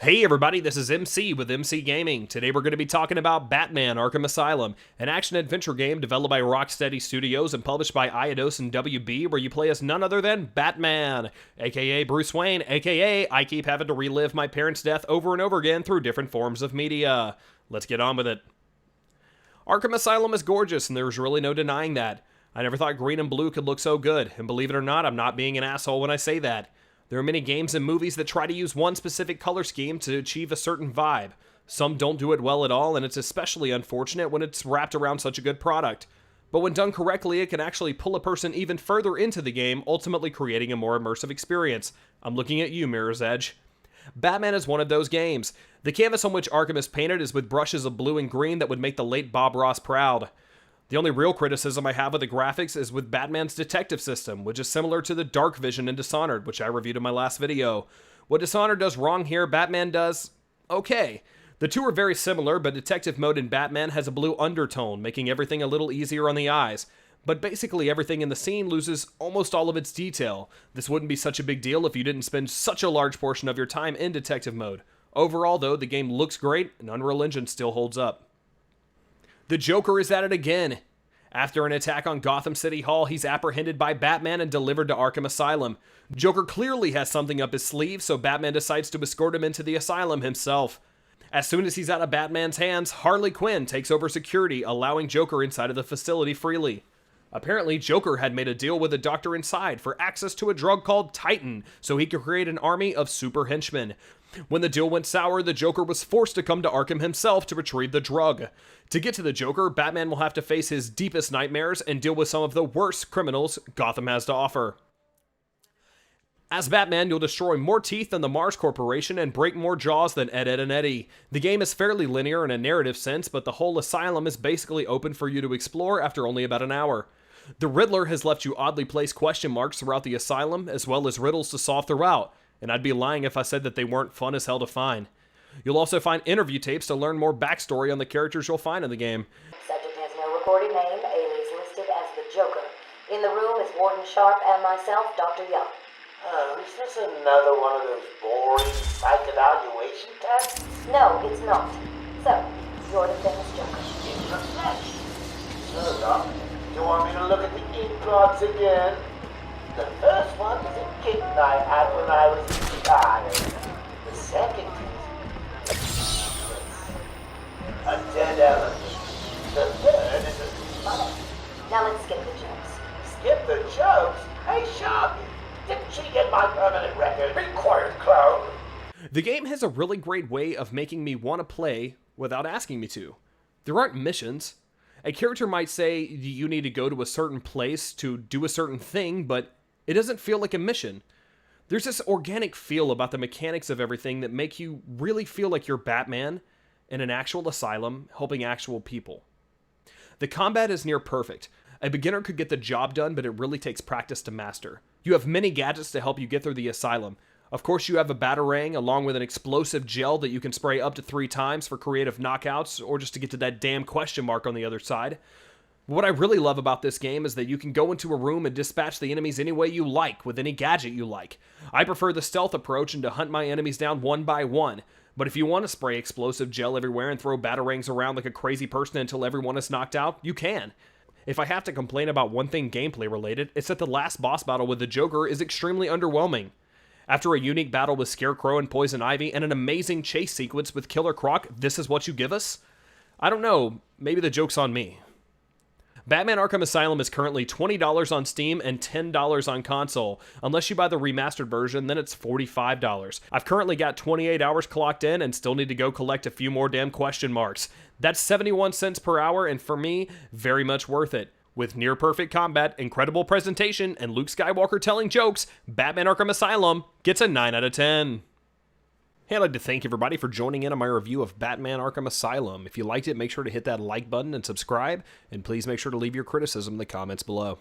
Hey everybody, this is MC with MC Gaming. Today we're going to be talking about Batman Arkham Asylum, an action-adventure game developed by Rocksteady Studios and published by Eidos and WB, where you play as none other than Batman, aka Bruce Wayne, aka I keep having to relive my parents' death over and over again through different forms of media. Let's get on with it. Arkham Asylum is gorgeous, and there's really no denying that. I never thought green and blue could look so good, and believe it or not, I'm not being an asshole when I say that. There are many games and movies that try to use one specific color scheme to achieve a certain vibe. Some don't do it well at all, and it's especially unfortunate when it's wrapped around such a good product. But when done correctly, it can actually pull a person even further into the game, ultimately creating a more immersive experience. I'm looking at you, Mirror's Edge. Batman is one of those games. The canvas on which Arkham is painted is with brushes of blue and green that would make the late Bob Ross proud. The only real criticism I have of the graphics is with Batman's detective system, which is similar to the Dark Vision in Dishonored, which I reviewed in my last video. What Dishonored does wrong here, Batman does okay. The two are very similar, but detective mode in Batman has a blue undertone, making everything a little easier on the eyes. But basically everything in the scene loses almost all of its detail. This wouldn't be such a big deal if you didn't spend such a large portion of your time in detective mode. Overall though, the game looks great, and Unreal Engine still holds up. The Joker is at it again. After an attack on Gotham City Hall, he's apprehended by Batman and delivered to Arkham Asylum. Joker clearly has something up his sleeve, so Batman decides to escort him into the asylum himself. As soon as he's out of Batman's hands, Harley Quinn takes over security, allowing Joker inside of the facility freely. Apparently, Joker had made a deal with the doctor inside for access to a drug called Titan, so he could create an army of super henchmen. When the deal went sour, the Joker was forced to come to Arkham himself to retrieve the drug. To get to the Joker, Batman will have to face his deepest nightmares and deal with some of the worst criminals Gotham has to offer. As Batman, you'll destroy more teeth than the Mars Corporation and break more jaws than Ed, Edd and Eddy. The game is fairly linear in a narrative sense, but the whole asylum is basically open for you to explore after only about an hour. The Riddler has left you oddly placed question marks throughout the asylum, as well as riddles to solve throughout, and I'd be lying if I said that they weren't fun as hell to find. You'll also find interview tapes to learn more backstory on the characters you'll find in the game. Subject has no recorded name, alias listed as the Joker. In the room is Warden Sharp and myself, Dr. Young. Oh, is this another one of those boring psych evaluation tests? No, it's not. So, you're the famous Joker. In the flesh. So, Doc, you want me to look at the ink blots again? The first one is a gig I had when I was a child. The second is a dead elephant. The third is a spy. Now let's skip the jokes. Skip the jokes? Hey, Sharpie, didn't she get my permanent record? Be quiet, clown. The game has a really great way of making me want to play without asking me to. There aren't missions. A character might say you need to go to a certain place to do a certain thing, but it doesn't feel like a mission. There's this organic feel about the mechanics of everything that make you really feel like you're Batman in an actual asylum helping actual people. The combat is near perfect. A beginner could get the job done, but it really takes practice to master. You have many gadgets to help you get through the asylum. Of course, you have a batarang along with an explosive gel that you can spray up to 3 times for creative knockouts or just to get to that damn question mark on the other side. What I really love about this game is that you can go into a room and dispatch the enemies any way you like, with any gadget you like. I prefer the stealth approach and to hunt my enemies down one by one. But if you want to spray explosive gel everywhere and throw batarangs around like a crazy person until everyone is knocked out, you can. If I have to complain about one thing gameplay related, it's that the last boss battle with the Joker is extremely underwhelming. After a unique battle with Scarecrow and Poison Ivy and an amazing chase sequence with Killer Croc, this is what you give us? I don't know, maybe the joke's on me. Batman Arkham Asylum is currently $20 on Steam and $10 on console. Unless you buy the remastered version, then it's $45. I've currently got 28 hours clocked in and still need to go collect a few more damn question marks. That's 71 cents per hour, and for me, very much worth it. With near-perfect combat, incredible presentation, and Luke Skywalker telling jokes, Batman Arkham Asylum gets a 9 out of 10. Hey, I'd like to thank everybody for joining in on my review of Batman Arkham Asylum. If you liked it, make sure to hit that like button and subscribe, and please make sure to leave your criticism in the comments below.